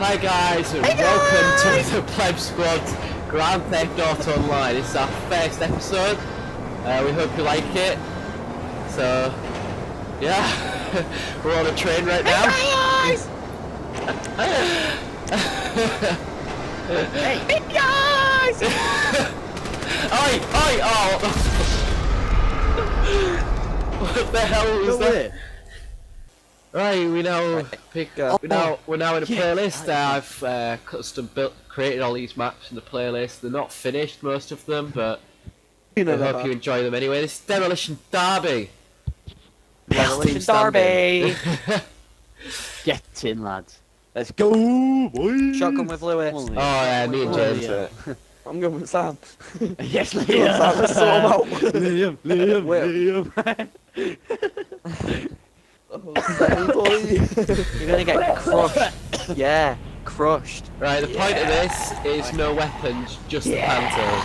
Right guys, welcome to the Pleb Squad's Grand Theft Auto Online. It's our first episode. We hope you like it. So, yeah, we're on a train right now. Hey guys! Oi! Oh! What the hell was that? Right, we now pick up. We're now in a playlist. I've created all these maps in the playlist. They're not finished, most of them, but I hope you enjoy them anyway. This is Demolition Derby. Demolition Derby. Get in, lads. Let's go, boys. Shotgun with Lewis. Oh yeah, me and James. I'm going with Sam. Yes, Liam. Let's sort him out. Liam. You're gonna get crushed. Yeah, crushed. Right, the point of this is no weapons, just the Panthers.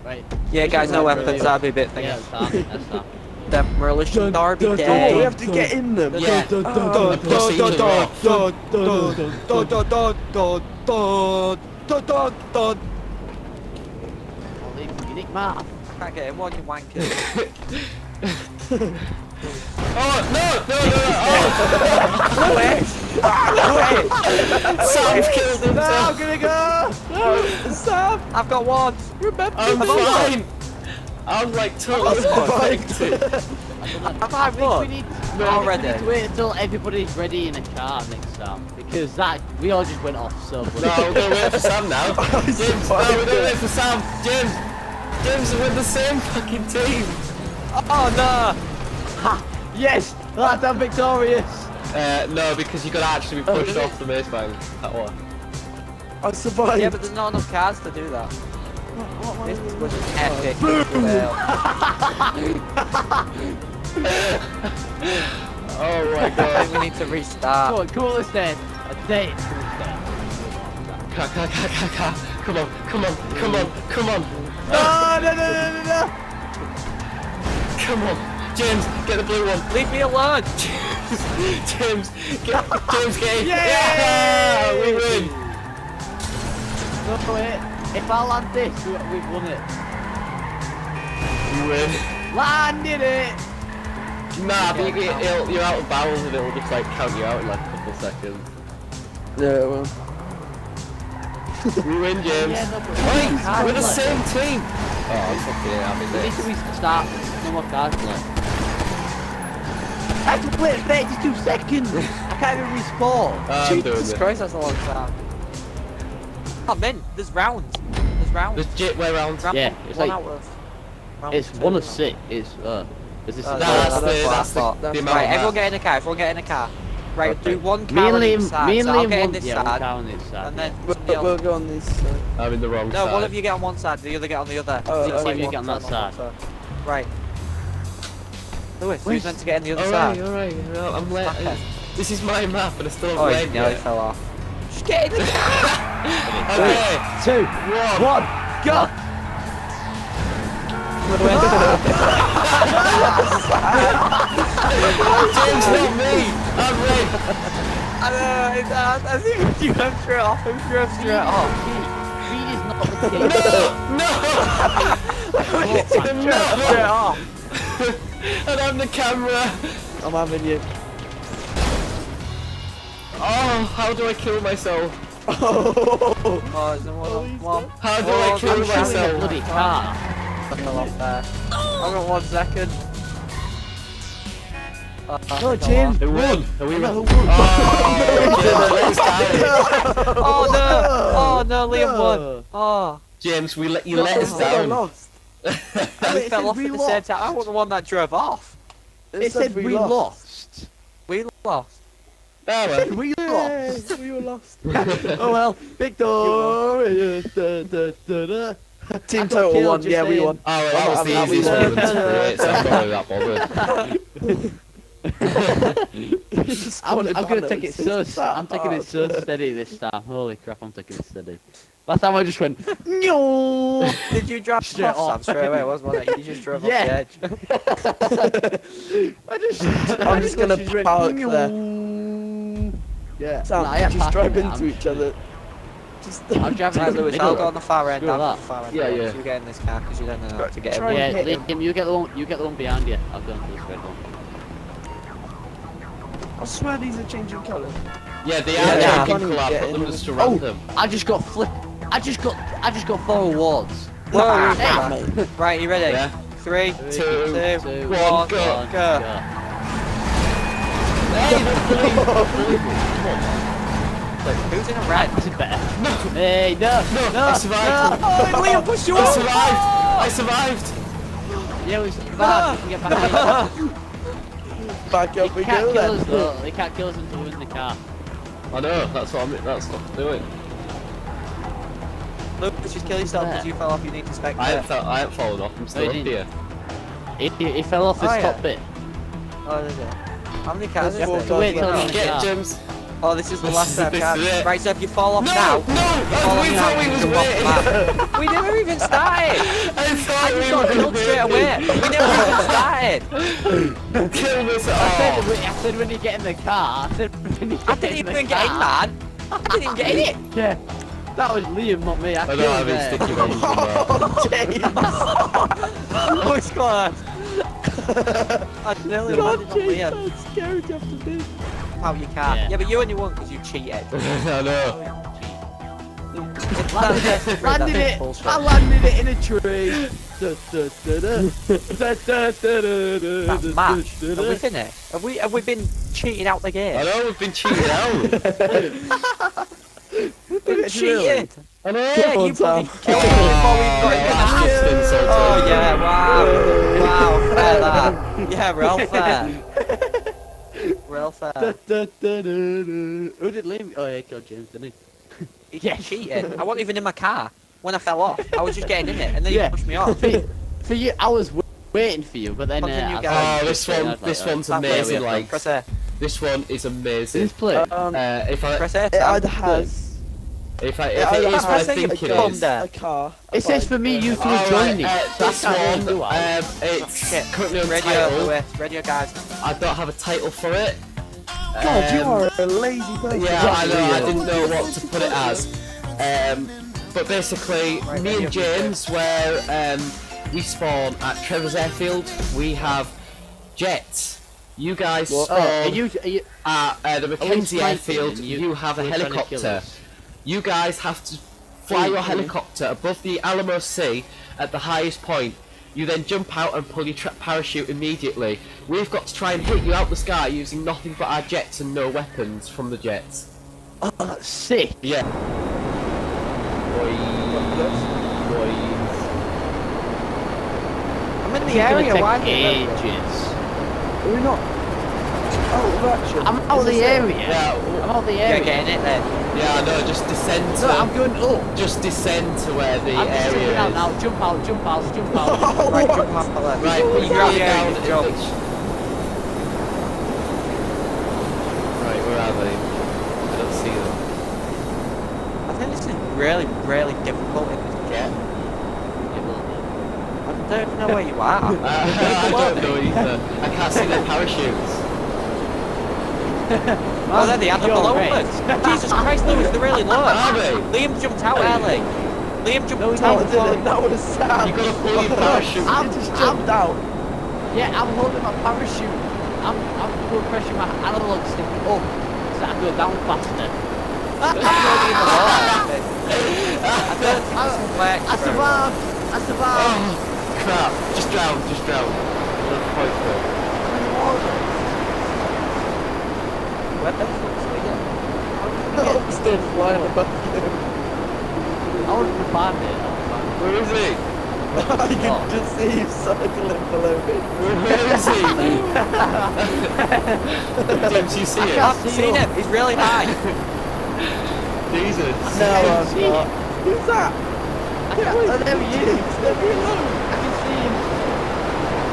Right. Yeah, guys, no weapons. That'd be a bit thing. Yeah, that's that. Demolition Derby Oh, Day. we have to get in them. Yeah. Unique map. Can't get in one, you wanker. Oh no! Sam killed himself. No, I'm gonna go. No, Sam. I've got one. Remember? I'm fine. I'm like totally affected. We need to wait until everybody's ready in a car next time, because we all just went off so. No, we're gonna wait for Sam now. James, no, we're gonna wait for Sam. James, we're the same fucking team. Oh no! Ha! Yes, lads, I'm victorious. No, because you gotta actually be pushed off the maze bang. That one. I survived. Yeah, but there's not enough cars to do that. This was an epic Oh my I god. think we need to restart. Coolest day. A day. Come on. No. Come on. James, get the blue one. Leave me alone. James, get in. Yay! Yeah, we win. No, wait. If I land this, we've won it. We win. Landed it! Nah, but you're out of bounds and it'll just like count you out in like a couple seconds. Yeah, well. We win, James. Yeah, no, but Wait, we're the left. same team. Oh, I'm fucking having We need this. to restart. No more cars left. I have to wait 32 seconds! I can't even respawn. I'm doing Jesus this. Christ, that's a long time. Oh man, there's rounds. There's way rounds. Yeah, it's One like, out of round it's two. 1 of 6. It's, is this Oh, That's what I the thought. amount Right, of everyone that. get in a car. Everyone get in a car. Right, Okay. do one me car and on each Liam, side. me and So I'll Liam get in one, this yeah, one side, car on this side. and then We'll somebody else. go on this side. I'm in the wrong No, side. one of you get on one side, the other get on the other. Oh, So okay. like You one get on that one side. Right. Lewis, who's meant to get in the other Alright, side? alright. No, I'm late. Okay. This is my map and I still Oh, haven't he played nearly yet. fell off. Just get in the car! Okay. 2, 1, go! James, not me. I'm red. I think you have straight off. You have straight off. Speed is not the key. No. Straight off. And I'm the camera. I'm having you. Oh, how do I kill myself? Oh, is there one? How do I kill I'm shooting a myself? bloody car. I fell off there. I've got 1 second. No, James. Who won? Are we won? Who Oh, Oh no! Oh no, Liam won. Oh. James, you let us down. Lost. We fell off at the same time. I was the one that drove off. It said we lost. We lost. Oh, well. We lost. We were lost. Oh well, victory. Team I got total killed won. just Yeah, we then. won. Oh, well, that was the easiest one of the three, so I'm not really that bothered. I'm gonna take it so. I'm taking it so steady this time. Holy crap, I'm taking it steady. Last time I just went. No. Did you drop Straight off, Sam, off. straight away? Wasn't it? You just drove Yeah. off the edge. I'm just gonna park there. Yeah. Sam, Nah, I am just drive packing it, into I'm each sure. other. Just I'm driving Right, in the Lewis, middle. I'll go on the far end. Screw I'll go on that. the far end. Yeah, Lewis, yeah. You get in this car because you don't know how to get Try in. and Yeah, hit him. Liam, you get the one behind you. I'll go into this red one. I swear these are changing colour. Yeah, they Yeah, are they are. changing colour. I Get put in them and- just Oh, around them. I just got 4 awards. Whoa, Ah, yeah. mate. Right, you ready? Yeah. 3, 2, 2, 1, go. go. Hey, that's brilliant. Who's in a red? This is better. Hey, no, I survived. Oh, Liam pushed you I off! survived. I survived. Yeah, we survived. We can get back in. Back They up we can't go kill us then. though. They can't kill us until we're in the car. I know. That's what I'm doing. Look, just kill yourself because you fell off. You need to spec I ain't fallen off. I'm still No, up you here. He fell off this Oh, yeah. top bit. Oh, there's it. How many cars There's is four there? cars. Wait till Yeah. I'm in the Get car. James. Oh, this is the last set of This cars. is it. Right, so if you fall off No, now, no. fall off We now, thought we you was jump off the waiting. map. We never even started. I thought I just got we killed were straight away. We never even started. Kill this. I said when you get in the car. I said when you I get didn't in the even get in, car. man. I didn't even get in it. Yeah. That was Liam, not me. I I killed don't have him any there. sticky bombs in there. Oh, it's gone. I nearly landed on Liam. That's scary after this. How you can't. Yeah. Yeah, but you only won because you cheated. I know. Landed it. I landed it in a tree. That's match. Have we finished? Have we been cheating out the I game? know. We've been cheated out. We've been cheated. I know. Yeah, on, you probably Sam. killed me before we got in that's the just insulting. Oh yeah, wow, fair that. Yeah, real fair. Real fair. Who did Liam? Oh, yeah, he killed James, didn't he? Yeah, cheated. I wasn't even in my car when I fell off. I was just getting in it, and then Yeah. you pushed me off. For you, I was waiting for you, but then Continue, I guys. Oh, this I was one. like, This alright. one's Stop amazing. it. Like Press A. this one is amazing. This play. If I Press A. It Sam. either has if it it is either what I has think it Come is. there. a car. It says for me you to join me. So I This can't really one, do it. Oh, it's shit. currently Radio, untitled. Lewis. Radio, guys. I don't have a title for it. God, you are a lazy person. Yeah, I know. I didn't know what to put it as. But basically, Right, me radio and James, where we spawn at Trevor's Airfield, we have jets. You guys spawn Are you, at the Mackenzie sniping Airfield. and You have a you're trying to kill helicopter. us? You guys have to fly your Mhm. helicopter above the Alamo Sea at the highest point. You then jump out and pull your parachute immediately. We've got to try and hit you out the sky using nothing but our jets and no weapons from the jets. Oh, that's sick. Yeah. I'm in the It's gonna area. take Why? do you remember? ages. Are we not? Oh, actually. I'm out of the area. Yeah, I'm out of the Yeah, area. get in it then. yeah, I know. Just descend to. No, I'm going up. Just descend to where the I'm just jumping area out is. now. Jump out, jump out, jump out. Right, jump off the left. Right, you you grab go the area, down. jump. Right, where are they? I don't see them. I think this is really, really difficult in this jet. I don't know where you are. I don't know either. I can't see their parachutes. Oh, there they are, they're You're below right. us. Jesus Christ, Lewis, they're really low. Are they? Liam jumped out early. Liam jumped No, he out. didn't. before- That was Sam. You gotta pull your parachute. I'm You just jumped out. Yeah, I'm holding my parachute. I'm pressing my analog stick up so I can go down faster. I survived. I survived. Oh, crap. Just drown, just drown. Point though. Where the fuck's Liam? I'm still flying above you. I want to find it. Where is he? I can just see you circling below me. Where is he? James, you see it? I've seen him, he's really high. Jesus. No, I'm see not. Who's that? Oh, there he is. Leave me alone. I can see him.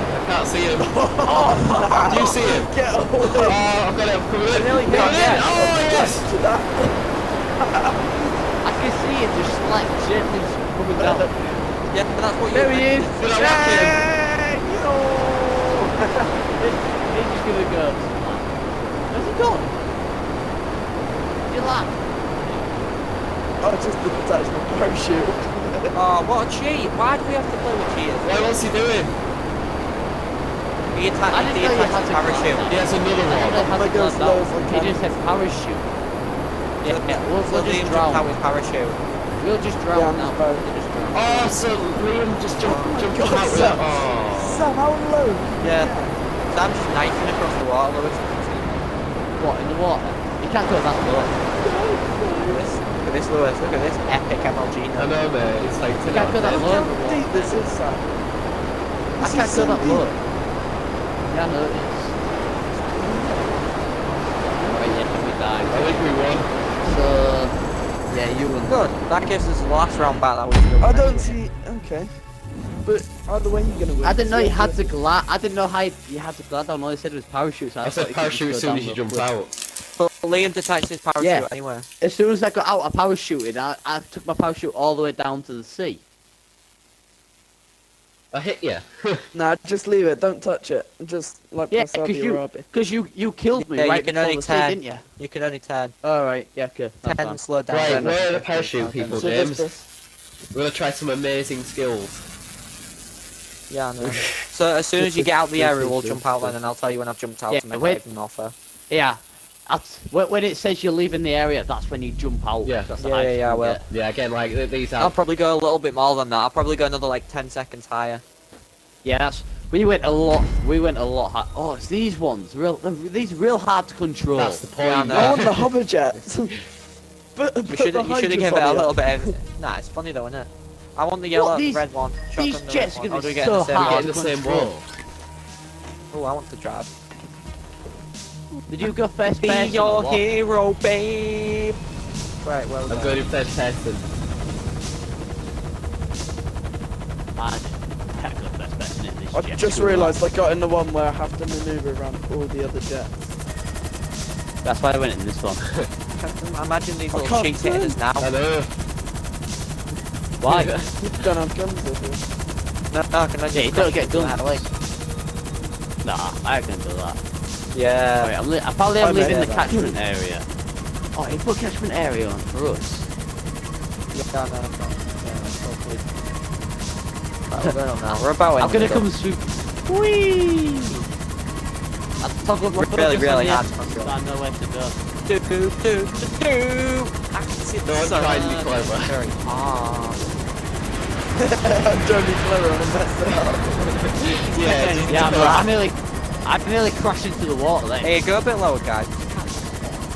I can't see him. Oh, Do you see him? get away. Oh, I've got it. I'm coming in. nearly got Coming in. it. Oh, yes. I can see him just like gently coming down. Yeah, but that's what There you he is. Did I whack him? Hey, yo. He's just gonna go. Where's he gone? you like? I just detached my parachute. Oh, what a cheat! Why do we have to play with cheaters? What's he doing? He I didn't know you had to parachute. He has another I one. didn't know I you go had to slow go as I down. can. He just said parachute. Yeah, we'll So just Liam drown. jumped out with parachute. We'll just Yeah, drown I'm now. just about- We'll just drown. Oh, so Liam just jumped God, out with Sam. that. Oh. Sam, how low? Yeah. Sam's just knifing across the water, Lewis. What, in the water? You can't go that low. Look at this, Lewis. Look at this epic MLG. I know, mate. It's like You can't go that Look low. how deep this is, Sam. I This can't is go so that deep. low. Yeah, I know it is. Right, yeah, we I died. think we won. So, yeah, you won. Good. That gives us the last round back that we should I don't see. Okay. But either way, you're gonna win. I didn't know you had to. to glide. I didn't know how you had to glide down. All they said was parachute. So I thought said you could parachute as just go soon as down you the jump cliff. out. But Liam detached his parachute Yeah. anyway. As soon as I got out of parachuting, I took my parachute all the way down to the sea. I hit you. Nah, just leave it. Don't touch it. Just like Yeah, myself, because you killed me Yeah, you right can before only the sea, turn. didn't you? You can only turn. Alright, yeah, okay. That's 10 fine. slow down. Right, then where are the okay. parachute people, So James? this- We're gonna try some amazing skills. Yeah, I know. So as soon as you get out the area, we'll jump out then, and I'll tell you when I've jumped out Yeah, to make wait. it even more fair. Yeah. When it says you're leaving the area, that's when you jump out. Yeah. That's the Yeah, highest yeah, you well. get. Yeah, again, like these I'll are. probably go a little bit more than that. I'll probably go another like 10 seconds higher. Yeah, we went a lot hard. Oh, it's these ones. These real hard to control. That's the point. Yeah, I I know. want the hover jet. We should have given it a little bit of... Nah, it's funny though, isn't it? I want the yellow, these- red one. these Shotgun the jets red one. gonna Or do we be get so in the same hard. Get one? in the same Control. wall. Oh, I want to drive. Did you go first Be person? or your what? hero, babe. Right, well I'm done. going in third person. Man, can't go first person in this I jet. just realised I got in the one where I have to manoeuvre around all the other jets. That's why I went in this one. Imagine these I little can't cheats hitting us now. I know. Why? You don't have guns, do you? No, I can Yeah, you don't get guns. Nah, I can do that. Yeah. Alright, I probably am I leaving made the that. catchment area. Oh, you put catchment area on for us. Yeah, no, no. Yeah, that's totally... Right, we're going on now. We're about I'm gonna ending come swoop. Whee! I'll toggle my Really, focus really on hard the to edge control. so I know where to go. Do, do, do, do, do. I can see the No, I'm sun. trying to be clever. Very hard. I'm Johnny Clever and I messed it up. Yeah, Yeah, but I nearly crashed into the water then. Hey, go a bit lower, guys.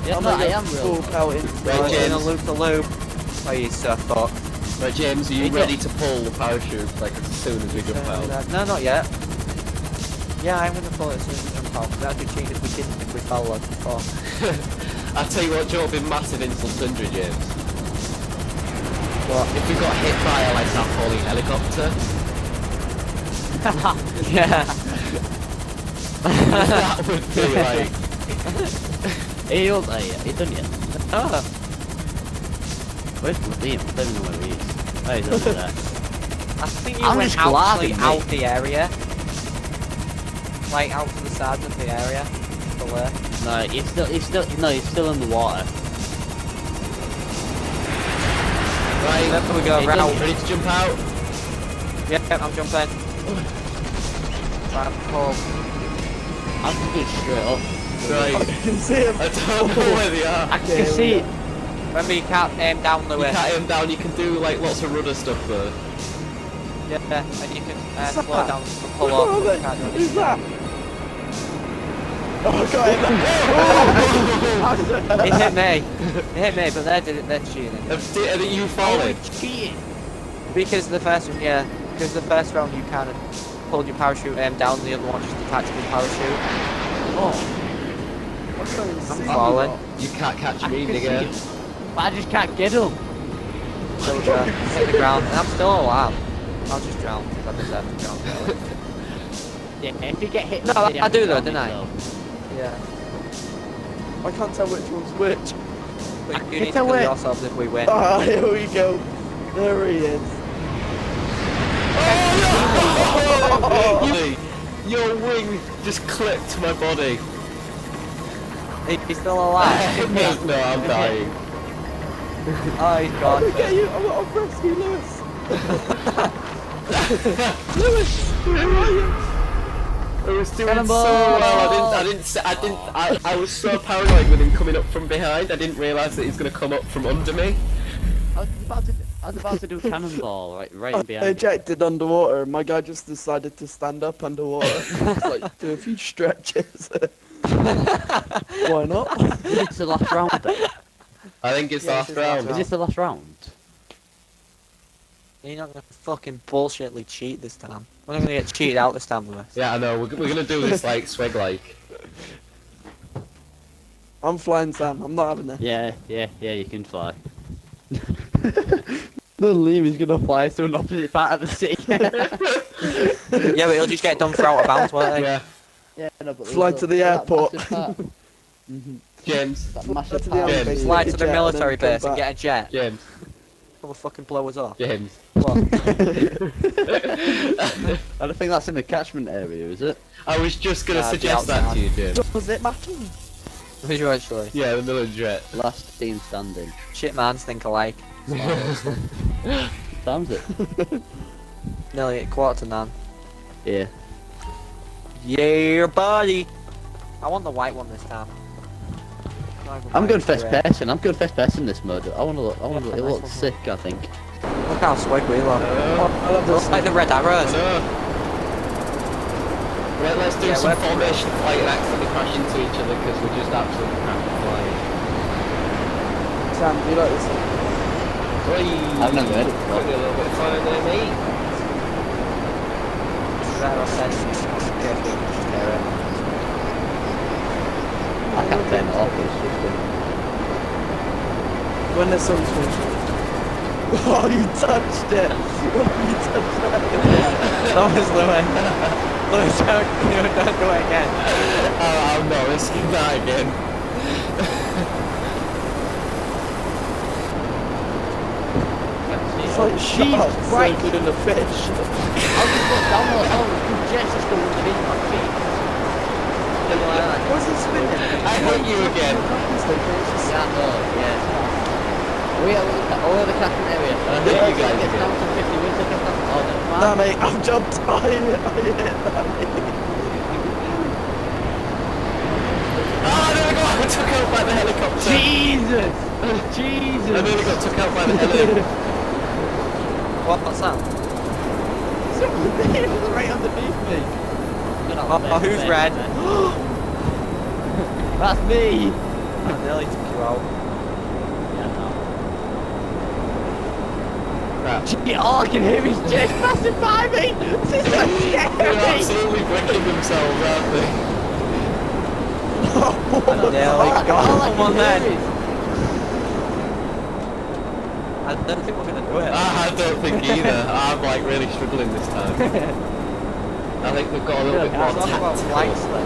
Yeah, I'm no, I gonna am full real. pelt in. Right, We're James. gonna loop the loop. Oh, you so fuck. Right, James, are you Hey, ready to pull the parachute like as soon as we jump out? No, not yet. Yeah, I'm gonna pull it as soon as we jump out. That'd be cheating if we didn't, if we fell like before. I'll tell you what, Joe, would be massive insult to injury, James. What? If we got hit by a like that falling helicopter, Yeah. that would be like. Hey, hold on, he done yet? Oh. Where's Liam? I don't even know where he is. Oh, he's over there. I think you I'm went just actually gliding, out mate. the area. Like out to the sides of the area. The left. No, he's still in the water. Right, Then we go Hey, round. ready to jump out? Yeah, I'm jumping. Right, pull. I'm just going straight up. Right. I can see him. I don't know where they are. I can see it. Remember you can't aim down the You way. can't aim down, you can do like lots of rudder stuff though. Yeah, and you can What's slow that? down and pull Where up. are You they? can't do Who's anything. that? Oh, I got him. It hit me. It hit me, but they're cheating. Are you falling? Cheating. Because the first one, yeah. Because the first round you kind of pulled your parachute aim down, the other one just detached your parachute. Oh, I can't even see I'm you falling. lot. You can't catch I me, can see nigga. him. But I just can't get him. Soldier, hit the ground, and I'm still alive. I'll just drown, because I deserve to drown. Really. Yeah, if you get hit. No, with it, I do have to though, drown didn't I? yourself. Yeah. I can't tell which one's which. But you It's need to a kill win. yourselves if we win. Ah, here we go. There he is. Your wing just clipped my body. He's still alive. No, I'm dying. Oh, he's gone. Okay, I'll rescue Lewis. Lewis, where are you? I was doing Cannonball! so well. I was so paranoid with him coming up from behind. I didn't realise that he's going to come up from under me. I was about to do a cannonball right I behind you. ejected underwater and my guy just decided to stand up underwater. It's like, do a few stretches. Why not? Is this the last round then? I think it's Yeah, last this is last round. Is this the last round? You're not gonna fucking bullshitly cheat this time. We're not gonna get cheated out this time, Lewis. Yeah, I know. We're going to do this like swag like. I'm flying Sam, I'm not having this. Yeah, you can fly. The Liam is gonna fly to an opposite part of the city. Yeah, but he'll just get done for out of bounds, won't he? Yeah, Yeah, no, but Fly to the airport. James. That Fly massive to the part. James. airport, Fly get to a the jet, military and then base come and back. get a jet. James. Will fucking blow us off. James. What? I don't think that's in the catchment area, is it? I was just going to Nah, suggest the that to outside. you, James. Does it matter? Who's you actually? Yeah, the military jet. Last team standing. Shit mans think alike. Times it. Nearly a quarter to none. Yeah. Yeah, buddy! I want the white one this time. I'm going first person. I'm going first person this mode. I want to look. It looks sick. I think. Look how swag we look. I love Looks this. like the red arrows. No. Right, let's do Yeah, some we're- formation flight and accidentally crash into each other because we're just absolutely crap at flying. Sam, do you like this? I've never heard it Put before. a little bit of fire there, mate. I can't turn it off. It's just When the sun's finished. Oh, you touched it! You touched that! That was Lewis. Lewis, don't do it again. I'm not risking that again. It's like sharks right. circling a fish. I'll just look down the hole. The jet's just going underneath my feet. What's he spinning? I hate you again. Yeah, no, yeah. We are the captain area. I hate you guys Gets again. down to 50 wins. I guess that's all that's Nah, mate, I'm jumped. I hit that, mate. Oh, there we go. I took out by the helicopter. Jesus! I Jesus! nearly got took out by the heli. What's that? It was right underneath me. Oh, who's red? That's me! I nearly took you out. Crap. Gee, all I can hear is Jake passing by me! This is so They're scary! absolutely bricking themselves, aren't they? I nearly All I got one can then. hear is... I don't think we're gonna do it. I don't think either. I'm like really struggling this time. I think we've got a little bit more Talk about tactical. flights then.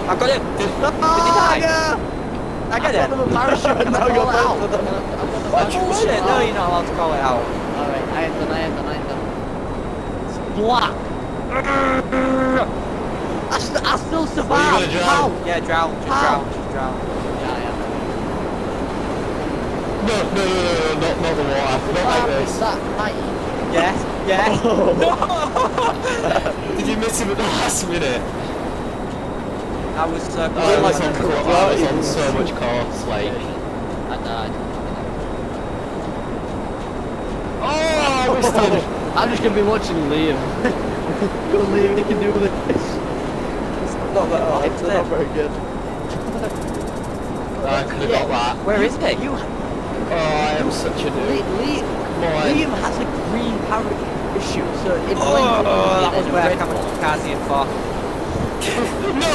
I got him! Did he die? I got I've got him! them a parachute and Now I you're call it out. both of them. What bullshit? No, you're not allowed to call it out. Alright, I am done. Splat! I still survived! Well, you're gonna drown. How? Yeah, drown. Just How? drown. Just drown. Yeah, I am. No, not the water. Not like this. That height. Yes. Yes. Did you miss him at the last minute? I was so Oh, I was close. on so much course, like. I died. Oh, I missed him. I'm just gonna be watching Liam. Go Liam, you can do this. It's not that hard, It's they're not them. very good. I could have got that. Where is he? You, Oh, I am such a noob. Come on. Liam has a green parachute, so it blends Oh, in that was with where red one. Kamikaze and fought. No.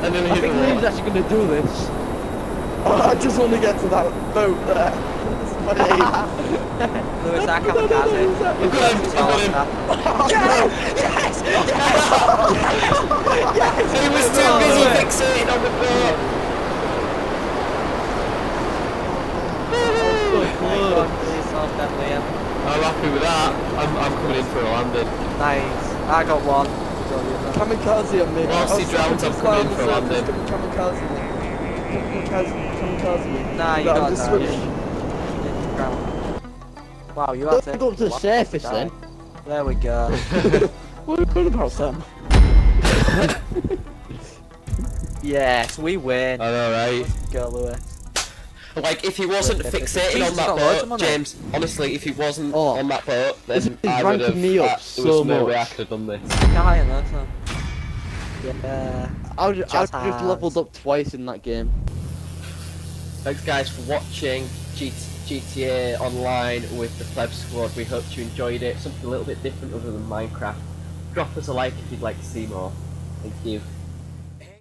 And then I hit think the Liam's water. actually gonna do this. Oh, I just want to get to that boat there. That's my aim. Lewis, that Kamikaze. I've got him. He was too busy fixating on the boat. Please solve that, Liam. I'm happy with that. I'm coming in for a landing. Nice. I got one. Kamikaze on me. Whilst he drowns, I'm coming for landing. Kamikaze me. Kamikaze me. Nah, you But I'm got just that. switching. Wow, you Don't have go up to the surface then. There we go. What are you about, Sam? Yes, we win. I know, right? Let's go, Lewis. Like, if he wasn't fixating Jesus, on that got loads of boat, money. James, honestly, if he wasn't Oh. on that boat, This then is I would ranking have. me up There so was no way I much. could have done this. High in that time. Yeah. I just Just leveled up twice in that game. Thanks, guys, for watching GTA Online with the Pleb Squad. We hope you enjoyed it. Something a little bit different other than Minecraft. Drop us a like if you'd like to see more. Thank you.